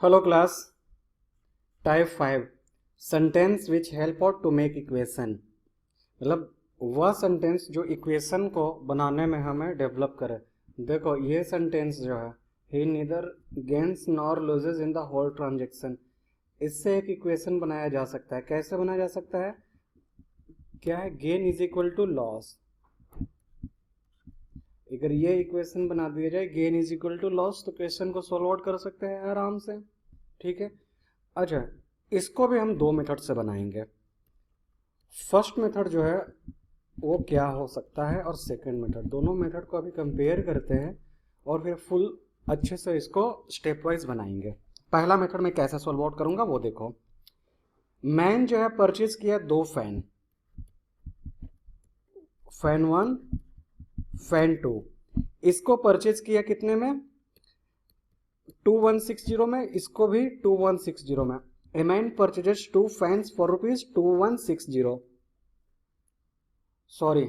Hello class. Type 5 sentence which help out to make equation, मतलब वह sentence जो equation को बनाने में हमें डेवलप करे। देखो ये सेंटेंस जो है, he neither gains nor loses in the whole transaction, इससे एक इक्वेशन बनाया जा सकता है। कैसे बनाया जा सकता है? क्या है? Gain is equal to loss. अगर ये इक्वेशन बना दिया जाए gain is equal to loss, तो क्वेश्चन को सॉल्व आउट कर सकते हैं आराम से। ठीक है। अच्छा, इसको भी हम दो मेथड से बनाएंगे। फर्स्ट मेथड जो है वो क्या हो सकता है, और सेकंड मेथड, दोनों मेथड को अभी कंपेयर करते हैं और फिर फुल अच्छे से इसको स्टेप वाइज बनाएंगे। पहला मेथड मैं कैसे सॉल्व आउट करूंगा वो देखो। मैन जो है परचेज किया दो फैन, फैन 1 फैन 2। इसको परचेज किया कितने में? 2160 में, इसको भी 2160 में। A man purchases two fans for rupees 2160। Sorry,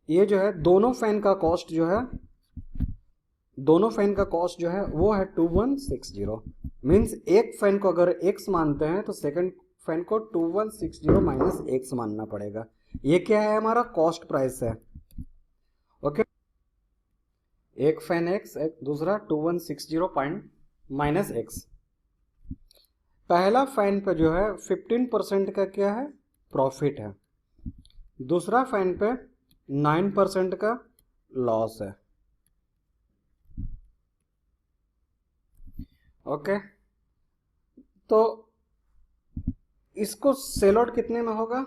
ये जो है दोनों फैन का कॉस्ट जो है, दोनों फैन का कॉस्ट जो है वो है 2160। मीन्स एक फैन को अगर x मानते हैं तो सेकंड फैन को 2160 माइनस x मानना पड़ेगा। ये क्या है? हमारा कॉस्ट प्राइस है। ओके, एक फैन x, एक दूसरा 2160 पॉइंट माइनस x। पहला फैन पे जो है 15% का क्या है? प्रॉफिट है। दूसरा फैन पे 9% का लॉस है। ओके, तो इसको सेल आउट कितने में होगा?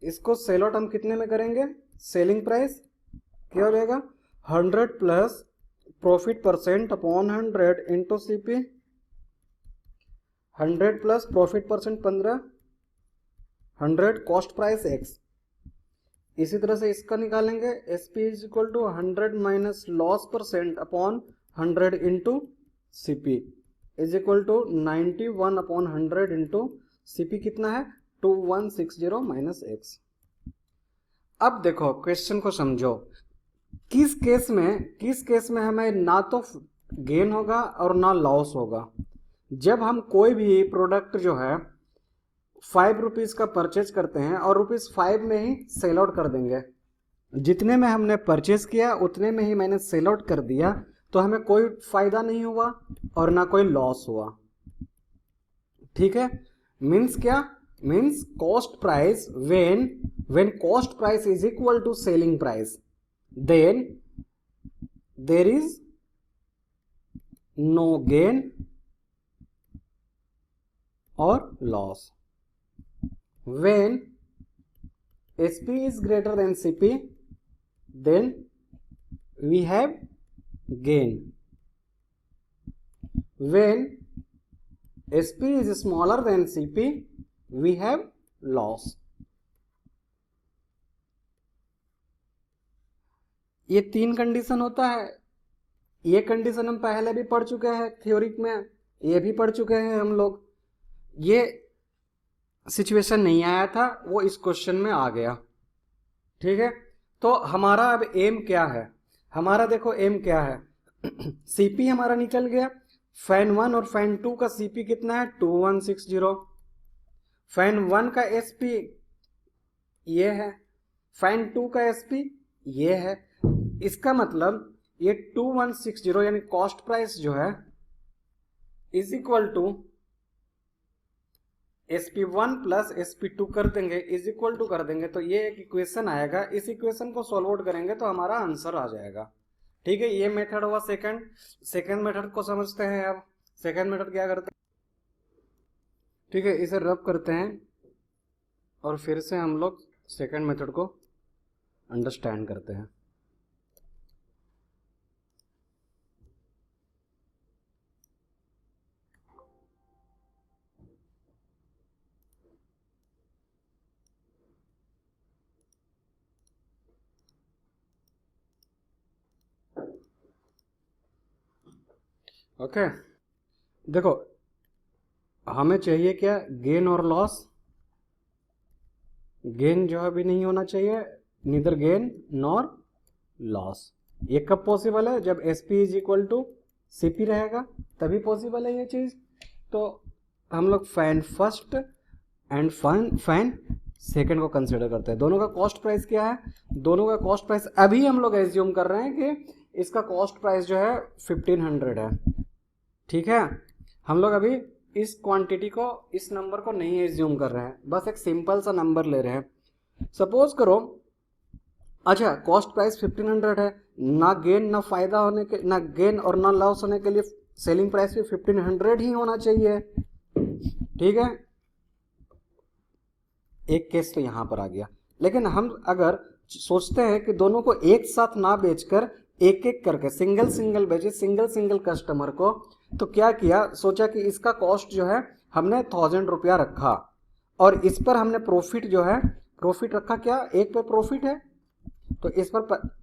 इसको सेल आउट हम कितने में करेंगे? सेलिंग प्राइस क्या हो जाएगा? 100 plus profit percent upon 100 into CP. 100 plus profit percent 15, 100 cost price x. इसी तरह से इसका निकालेंगे, S P is equal to 100 minus loss percent upon 100 into C P is equal to 91 upon 100 into C P कितना है? 2160 minus x. अब देखो question को समझो, किस केस में हमें ना तो गेन होगा और ना लॉस होगा। जब हम कोई भी प्रोडक्ट जो है 5 रुपीज का परचेज करते हैं और ₹5 में ही सेल आउट कर देंगे। जितने में हमने परचेज किया उतने में ही मैंने सेल आउट कर दिया, तो हमें कोई फायदा नहीं हुआ और ना कोई लॉस हुआ। ठीक है। मीन्स क्या? Means cost price, when cost price is equal to selling price, then there is no gain और loss. When SP is greater than CP, then we have gain. When SP is smaller than CP, we have loss. ये तीन condition होता है। ये condition हम पहले भी पढ़ चुके हैं थ्योरी में, ये भी पढ़ चुके हैं हम लोग। ये सिचुएशन नहीं आया था, वो इस क्वेश्चन में आ गया। ठीक है, तो हमारा अब एम क्या है? हमारा देखो एम क्या है। सीपी हमारा निकल गया। फैन 1 और फैन 2 का सीपी कितना है? 2160। फैन 1 का एसपी ये है, फैन 2 का एसपी ये है। इसका मतलब ये 2160 यानी कॉस्ट प्राइस जो है is equal to SP1 plus SP2 कर देंगे, इज इक्वल टू कर देंगे, तो ये एक इक्वेशन आएगा। इस इक्वेशन को सॉल्व आउट करेंगे तो हमारा आंसर आ जाएगा। ठीक है, ये मेथड हुआ सेकंड मेथड को समझते हैं। अब सेकंड मेथड क्या करते हैं? ठीक है, इसे रब करते हैं और फिर से हम लोग सेकंड मेथड को अंडरस्टैंड करते हैं। ओके, देखो हमें चाहिए क्या? गेन और लॉस। गेन जो है भी नहीं होना चाहिए, नीदर गेन नॉर लॉस। ये कब पॉसिबल है? जब SP is equal to CP रहेगा, तभी पॉसिबल है ये चीज़। तो हम लोग fan first and fan second को कंसिडर करते हैं। दोनों का कॉस्ट प्राइस क्या है? दोनों का कॉस्ट प्राइस अभी हम लोग एज्यूम कर रहे हैं कि इसका कॉस्ट प्राइस जो है 1500 है। ठीक है, हम लोग अभी इस क्वांटिटी को, इस नंबर को नहीं एज्यूम कर रहे हैं, बस एक सिंपल सा नंबर ले रहे हैं। सपोज करो, अच्छा कॉस्ट प्राइस 1500 है, ना गेन ना फायदा होने के, ना गेन और ना लॉस होने के लिए सेलिंग प्राइस भी 1500 ही होना चाहिए। ठीक है, एक केस तो यहां पर आ गया। लेकिन हम अगर सोचते हैं कि दोनों को एक साथ ना बेचकर एक एक करके सिंगल सिंगल बेचे, सिंगल सिंगल कस्टमर को, तो क्या किया, सोचा कि इसका कॉस्ट जो है हमने 1000 रुपया रखा और इस पर हमने प्रॉफिट जो है, प्रॉफिट रखा क्या, एक पे प्रॉफिट है तो इस पर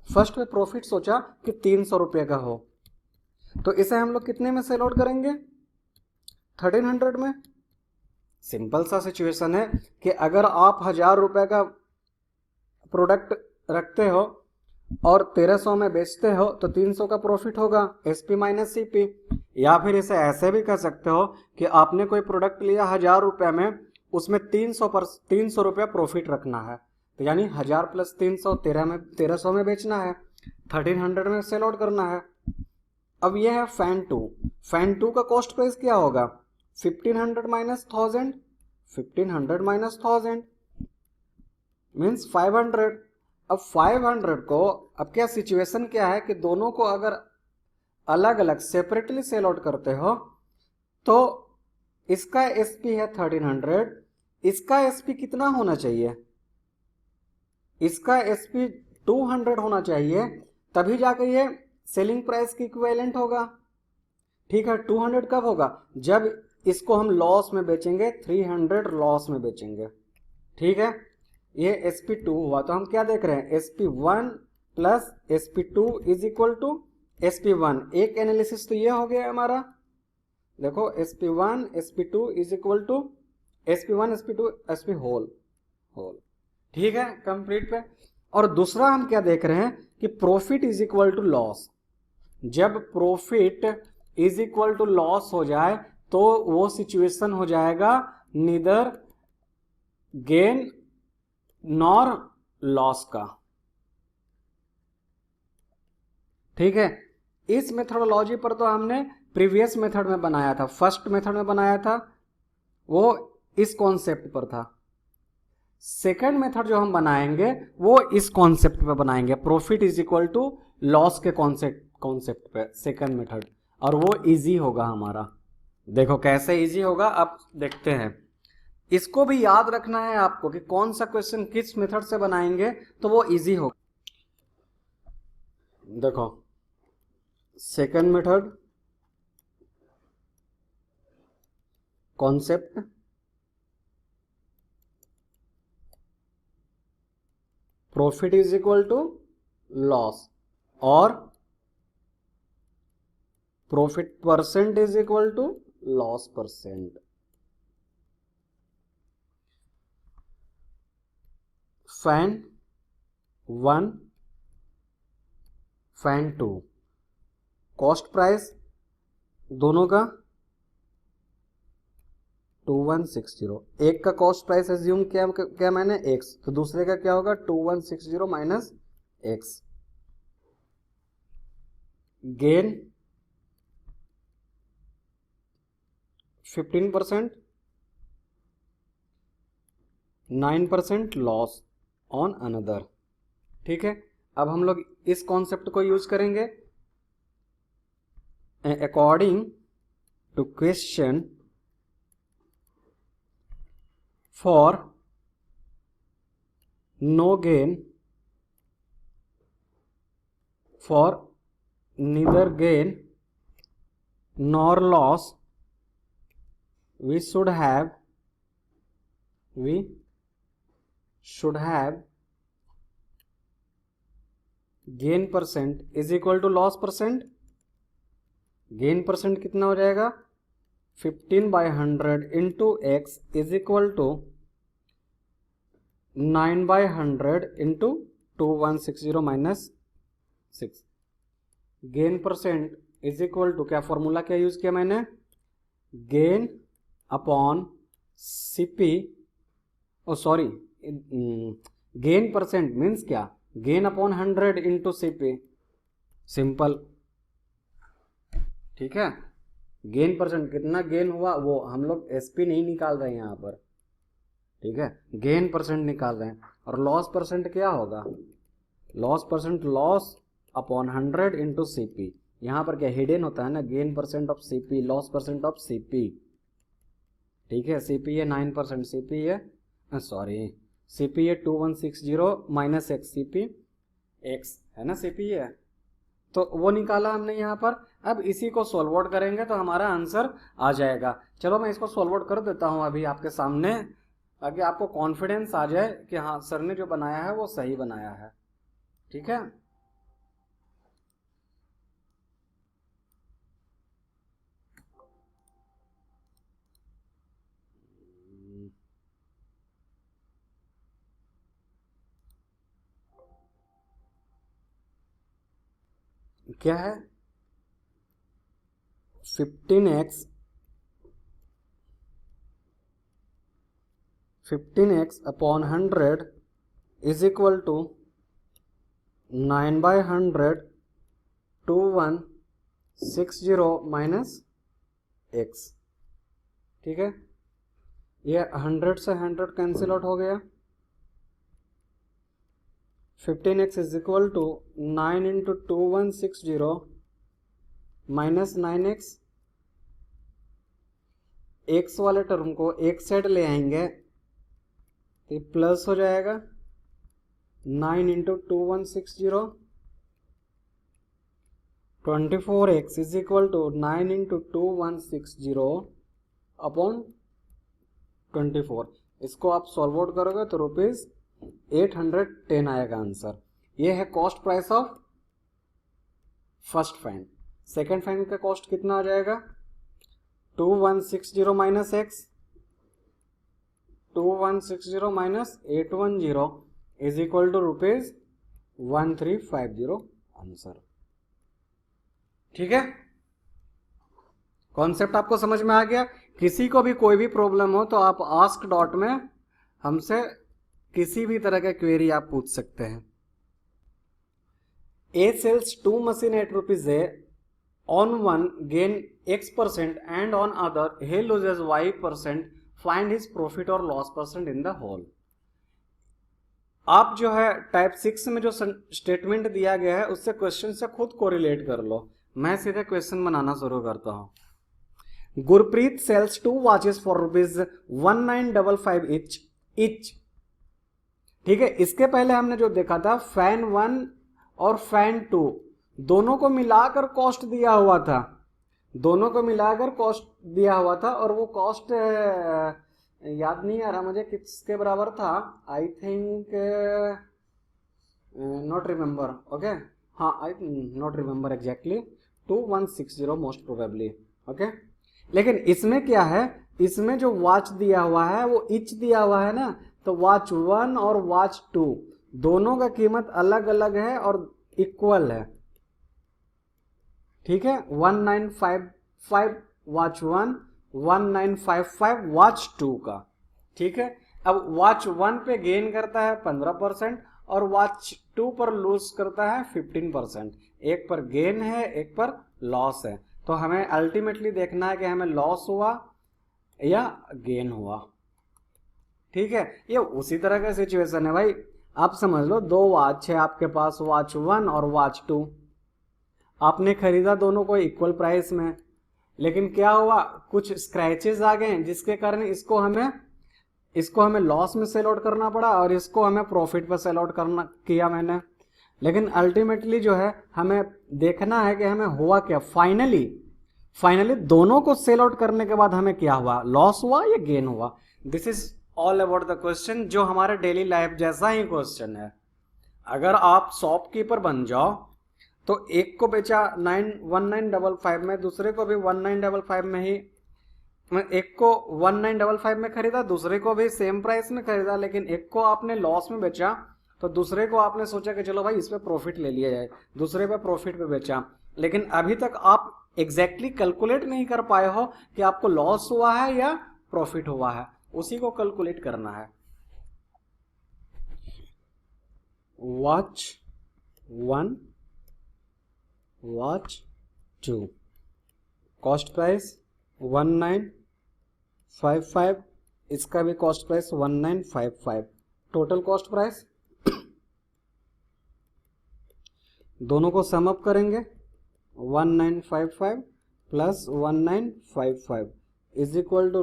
फर्स्ट पे प्रॉफिट सोचा कि 300 रुपये का हो, तो इसे हम लोग कितने में सेल आउट करेंगे? 1300 में। सिंपल सा सिचुएशन है कि अगर आप 1000 रुपये का प्रोडक्ट रखते हो और 1300 में बेचते हो तो 300 का प्रॉफिट होगा, SP माइनस CP। या फिर इसे ऐसे भी कर सकते हो कि आपने कोई प्रोडक्ट लिया 1000 रुपये में, उसमें 300 रुपया प्रॉफिट रखना है, तो यानी 1000 प्लस 300 1300 में बेचना है, 1300 में सेल आउट करना है। अब यह है फैन 2। फैन 2 का कॉस्ट प्राइस क्या होगा? 1500 माइनस 1000, 1500 माइनस 1000 मीन्स 500। अब 500 को, अब क्या सिचुएशन क्या है कि दोनों को अगर अलग अलग सेपरेटली सेल आउट करते हो तो इसका SP है 1300, इसका SP कितना होना चाहिए? इसका SP 200 होना चाहिए, तभी जाकर ये सेलिंग प्राइस की इक्विवेलेंट होगा। ठीक है, 200 कब होगा? जब इसको हम लॉस में बेचेंगे, 300 लॉस में बेचेंगे। ठीक है, ये SP2 हुआ, तो हम क्या देख रहे हैं, SP1 plus SP2 is equal to SP1। एक एनालिसिस तो ये हो गया हमारा, देखो SP1 SP2 is equal to SP1 SP2 SP whole. ठीक है, कंप्लीट पे। और दूसरा हम क्या देख रहे हैं कि profit is equal to loss. जब profit is equal to loss हो जाए तो वो सिचुएशन हो जाएगा नीदर गेन नॉर लॉस का। ठीक है, इस मेथोडोलॉजी पर तो हमने प्रीवियस मेथड में बनाया था, फर्स्ट मेथड में बनाया था, वो इस कॉन्सेप्ट पर था। सेकंड मेथड जो हम बनाएंगे वो इस कॉन्सेप्ट पे बनाएंगे, profit is equal to loss के कॉन्सेप्ट पे, सेकंड मेथड, और वो इजी होगा हमारा। देखो कैसे इजी होगा, अब देखते हैं। इसको भी याद रखना है आपको कि कौन सा क्वेश्चन किस मेथड से बनाएंगे तो वो इजी होगा। देखो second method, concept, profit is equal to loss, और profit percent is equal to loss percent. Fan 1 fan 2, cost price दोनों का 2160। एक का कॉस्ट प्राइस एज्यूम क्या मैंने x, तो दूसरे का क्या होगा 2160 minus x। Gain 15%, 9% loss on another. ठीक है, अब हम लोग इस कॉन्सेप्ट को यूज करेंगे according to question for no gain, for neither gain nor loss, we should have gain percent is equal to loss percent। gain percent कितना हो जाएगा, 15/100 into x is equal to 9/100 into 2160 minus 6। Gain percent is equal to, क्या formula क्या use किया मैंने, gain upon CP, oh sorry, gain percent means क्या, gain upon 100 into CP, simple. ठीक है, गेन परसेंट कितना गेन हुआ वो हम लोग एसपी नहीं निकाल रहे हैं यहाँ पर, ठीक है, गेन परसेंट निकाल रहे हैं। और लॉस परसेंट क्या होगा, loss percent loss upon 100 into CP, यहाँ पर क्या हिडन होता है ना, gain percent of CP, loss percent of CP. ठीक है, सीपी है 9%, सीपी है सॉरी सीपी है 2160 माइनस एक्स, सीपी एक्स है ना, सीपी है, तो वो निकाला हमने यहाँ पर। अब इसी को सॉल्व आउट करेंगे तो हमारा आंसर आ जाएगा। चलो मैं इसको सॉल्व आउट कर देता हूँ अभी आपके सामने, ताकि आपको कॉन्फिडेंस आ जाए कि हाँ सर ने जो बनाया है वो सही बनाया है। ठीक है, क्या है 15x upon 100 is equal to 9/100 2160 minus x। ठीक है, ये 100 से 100 कैंसिल आउट हो गया। 15x is equal to 9 into 2160 minus 9x, x वाले टर्म को एक साइड ले आएंगे तो प्लस हो जाएगा 9 into 2160, 24x is equal to 9 into 2160 upon 24। इसको आप सॉल्व आउट करोगे तो ₹810 आएगा आंसर। ये है cost price of first fan. Second fan का कॉस्ट कितना आ जाएगा, 2160 minus x, 2160 minus 810 is equal to ₹1350 answer. ठीक है, कॉन्सेप्ट आपको समझ में आ गया। किसी को भी कोई भी प्रॉब्लम हो तो आप आस्क डॉट में हमसे किसी भी तरह का क्वेरी आप पूछ सकते हैं। A sells 2 machine at ₹A. On one gain X% and on other he loses Y%. Find his profit or loss percent in the whole. आप जो है टाइप 6 में जो स्टेटमेंट दिया गया है उससे क्वेश्चन से खुद कोरिलेट कर लो। मैं सीधे क्वेश्चन बनाना शुरू करता हूं। Gurpreet sells 2 watches for ₹1955 each. ठीक है, इसके पहले हमने जो देखा था फैन 1 और फैन 2 दोनों को मिलाकर कॉस्ट दिया हुआ था, दोनों को मिलाकर कॉस्ट दिया हुआ था और वो कॉस्ट याद नहीं आ रहा मुझे किसके बराबर था, I think not remember. Okay, हाँ I not remember exactly, 2160 most probably. Okay, लेकिन इसमें क्या है, इसमें जो वॉच दिया हुआ है वो इच दिया हुआ है ना, तो वॉच 1 और वॉच 2 दोनों का कीमत अलग अलग है और इक्वल है। ठीक है, 1955 वॉच 1, 1955 वॉच 2 का। ठीक है, अब वॉच 1 पे गेन करता है 15% और वॉच 2 पर लूज करता है 15%। एक पर गेन है एक पर लॉस है, तो हमें अल्टीमेटली देखना है कि हमें लॉस हुआ या गेन हुआ। ठीक है, ये उसी तरह का सिचुएशन है भाई। आप समझ लो 2 वॉच है आपके पास, वॉच 1 और वॉच 2, आपने खरीदा दोनों को इक्वल प्राइस में, लेकिन क्या हुआ, कुछ स्क्रैचेस आ गए जिसके कारण इसको हमें लॉस में सेल आउट करना पड़ा और इसको हमें प्रॉफिट पर सेल आउट करना किया मैंने। लेकिन अल्टीमेटली जो है हमें देखना है कि हमें हुआ क्या, फाइनली दोनों को सेल आउट करने के बाद हमें क्या हुआ, लॉस हुआ या गेन हुआ। This is all about the question, जो हमारे डेली लाइफ जैसा ही क्वेश्चन है। अगर आप शॉपकीपर बन जाओ तो एक को बेचा 1955 में, दूसरे को भी 1955 में ही, एक को 1955 में खरीदा, दूसरे को भी सेम प्राइस में खरीदा, लेकिन एक को आपने लॉस में बेचा तो दूसरे को आपने सोचा कि चलो भाई इस पे प्रॉफिट ले लिया जाए, दूसरे पे प्रॉफिट पे बेचा। लेकिन अभी तक आप एग्जैक्टली कैलकुलेट नहीं कर पाए हो कि आपको लॉस हुआ है या प्रॉफिट हुआ है, उसी को कैलकुलेट करना है। वॉच 1, वॉच 2, कॉस्ट प्राइस 1955, इसका भी cost price 1955, total cost price दोनों को सम अप करेंगे 1955 प्लस 1955 इज इक्वल टू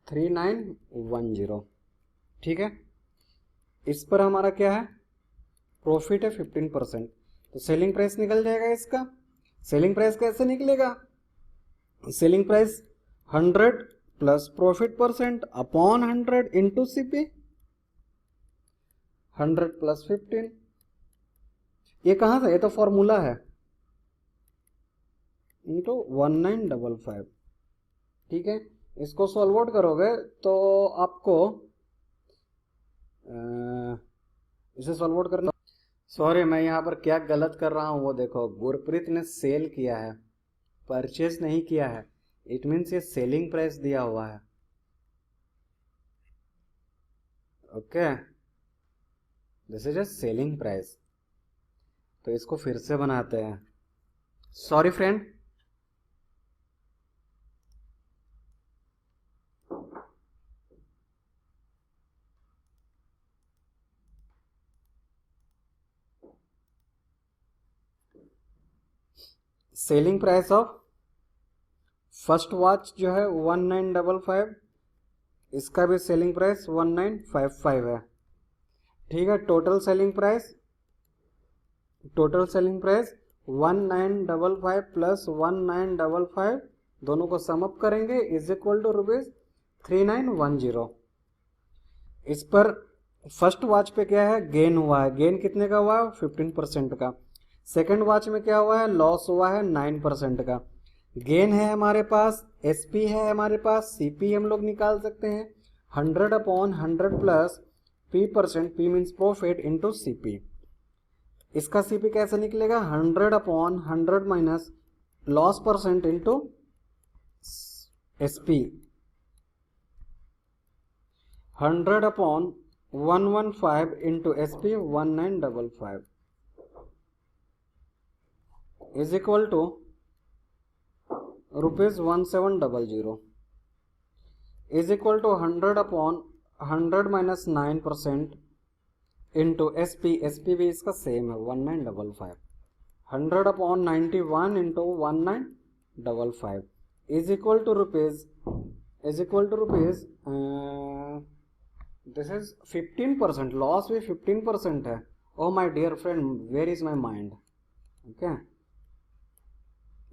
₹3910। ठीक है, इस पर हमारा क्या है, प्रॉफिट है 15%, तो सेलिंग प्राइस निकल जाएगा इसका। सेलिंग प्राइस कैसे निकलेगा, selling price 100 plus profit percent upon 100 into CP, 100 plus 15, ये कहां से, ये तो फॉर्मूला है, इंटू 1955। ठीक है, इसको सॉल्व आउट करोगे तो आपको इसे सॉल्व आउट करना, सॉरी मैं यहाँ पर क्या गलत कर रहा हूँ वो देखो, गुरप्रीत ने सेल किया है, परचेज नहीं किया है, इट मीन्स ये सेलिंग प्राइस दिया हुआ है। Okay, this is a selling price, तो इसको फिर से बनाते हैं, sorry friend. Selling price of first watch जो है 1955, इसका भी सेलिंग प्राइस 1955 है। ठीक है, टोटल सेलिंग प्राइस 1955 प्लस 1955 दोनों को सम अप करेंगे इज इक्वल टू ₹3910। इस पर फर्स्ट वॉच पे क्या है, गेन हुआ है, गेन कितने का हुआ है, 15% का। सेकंड वॉच में क्या हुआ है, लॉस हुआ है 9% का। गेन है हमारे पास, SP है हमारे पास, CP हम लोग निकाल सकते हैं 100 upon 100 plus P%, P means profit, into CP। इसका CP कैसे निकलेगा, 100 upon 100 minus loss percent into SP, 100 upon 115 into SP 1955 is equal to ₹1700 is equal to 100 upon 100 minus 9% into SP भी इसका सेम है 1955, 100 upon 91 into 1955 is equal to rupees this is 15%, loss भी 15% है। Oh my dear friend, where is my mind, okay,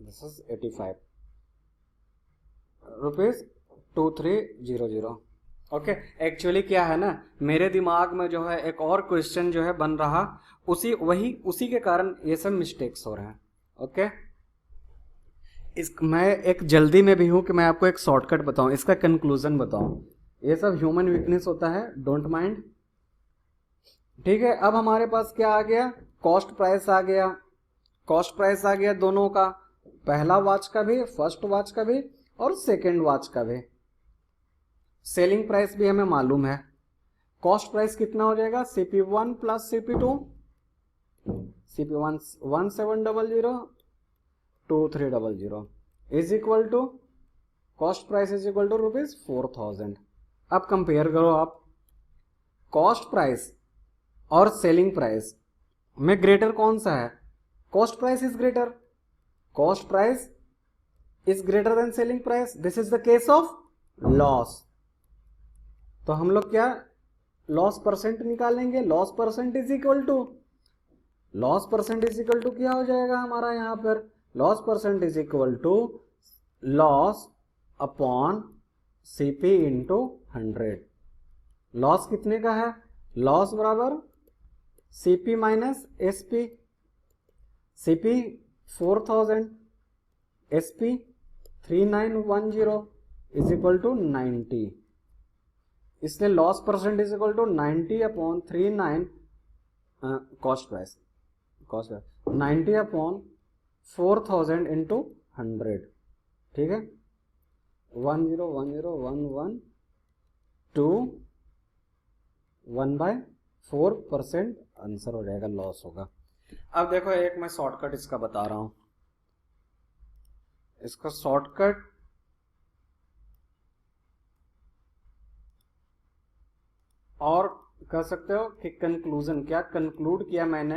this is 85 ₹2300। Okay, actually क्या है ना, मेरे दिमाग में जो है एक और क्वेश्चन जो है बन रहा, उसी के कारण ये सब मिस्टेक्स हो रहे हैं। ओके, मैं एक जल्दी में भी हूं कि मैं आपको एक शॉर्टकट बताऊं, इसका कंक्लूजन बताऊं, ये सब ह्यूमन वीकनेस होता है, डोंट माइंड। ठीक है, अब हमारे पास क्या आ गया, कॉस्ट प्राइस आ गया, कॉस्ट प्राइस आ गया दोनों का, पहला वॉच का भी, फर्स्ट वॉच का भी और सेकेंड वॉच का भी। सेलिंग प्राइस भी हमें मालूम है, कॉस्ट प्राइस कितना हो जाएगा, CP1 plus CP2, CP1 1700 2300 is equal to cost price is equal to ₹4000। अब कंपेयर करो आप, कॉस्ट प्राइस और सेलिंग प्राइस में ग्रेटर कौन सा है, cost price is greater, cost price is greater than selling price, this is the case of loss. तो हम लोग क्या लॉस परसेंट निकालेंगे, loss percent is equal to क्या हो जाएगा हमारा यहाँ पर, loss percent is equal to loss upon CP into 100। Loss कितने का है, लॉस बराबर CP minus SP, CP 4000, SP 3910 is equal to 90, इसलिए loss percent is equal to 90 upon 39 cost price 90 upon 4000 into 100, ठीक है, 101011 2 1/4% आंसर हो जाएगा, लॉस होगा। अब देखो एक मैं शॉर्टकट इसका बता रहा हूं, इसका शॉर्टकट और कर सकते हो कि कंक्लूजन, क्या कंक्लूड किया मैंने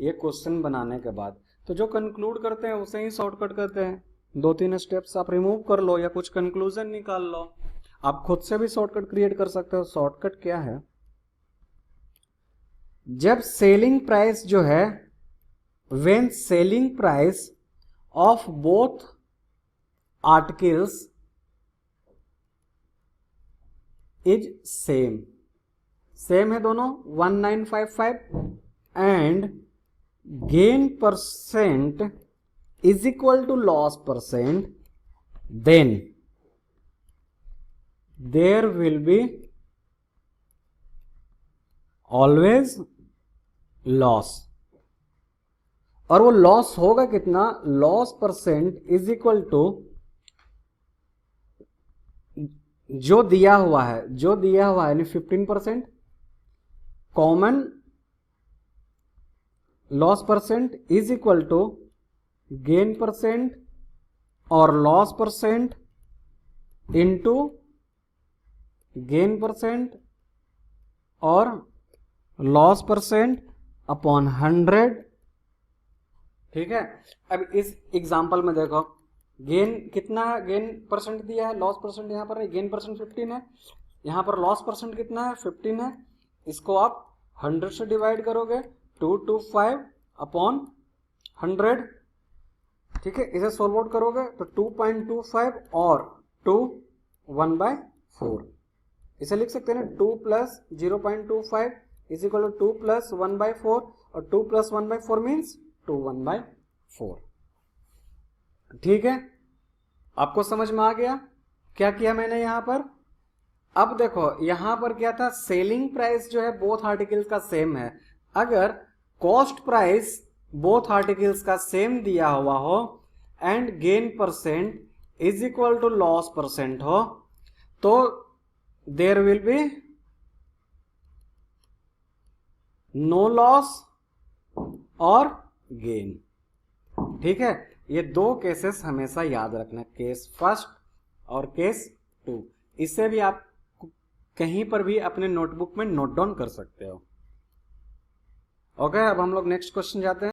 ये क्वेश्चन बनाने के बाद, तो जो कंक्लूड करते हैं उसे ही शॉर्टकट करते हैं। 2-3 स्टेप्स आप रिमूव कर लो या कुछ कंक्लूजन निकाल लो, आप खुद से भी शॉर्टकट क्रिएट कर सकते हो। शॉर्टकट क्या है, जब सेलिंग प्राइस जो है, when selling price of both articles is same, same है दोनों 1955, and gain percent is equal to loss percent, then there will be always loss. और वो लॉस होगा कितना, loss percent is equal to जो दिया हुआ है, जो दिया हुआ है यानी 15%, common loss percent is equal to gain percent और loss percent into gain percent और लॉस परसेंट अपॉन 100, ठीक है। अब इस एग्जांपल में देखो गेन कितना, गेन परसेंट दिया है, लॉस परसेंट यहाँ पर है, गेन परसेंट 15 है, यहाँ पर लॉस परसेंट कितना है 15 है, इसको आप 100 से डिवाइड करोगे, 225 अपॉन 100, ठीक है। इसे सोल्व आउट करोगे तो 2.25 और 2 1/4, इसे लिख सकते हैं ना, 2 plus 0.25 is equal to 2 plus 1/4, और 2 प्लस 1/4 मीन्स 2 1/4, ठीक है। आपको समझ में आ गया क्या किया मैंने यहां पर। अब देखो यहां पर क्या था, सेलिंग प्राइस जो है बोथ आर्टिकल्स का सेम है, अगर कॉस्ट प्राइस बोथ आर्टिकल्स का सेम दिया हुआ हो and gain percent is equal to loss percent हो, तो there will be no loss और गेन, ठीक है। ये दो केसेस हमेशा याद रखना, केस फर्स्ट और केस 2, इससे भी आप कहीं पर भी अपने नोटबुक में नोट डाउन कर सकते हो। ओके, अब हम लोग नेक्स्ट क्वेश्चन जाते हैं।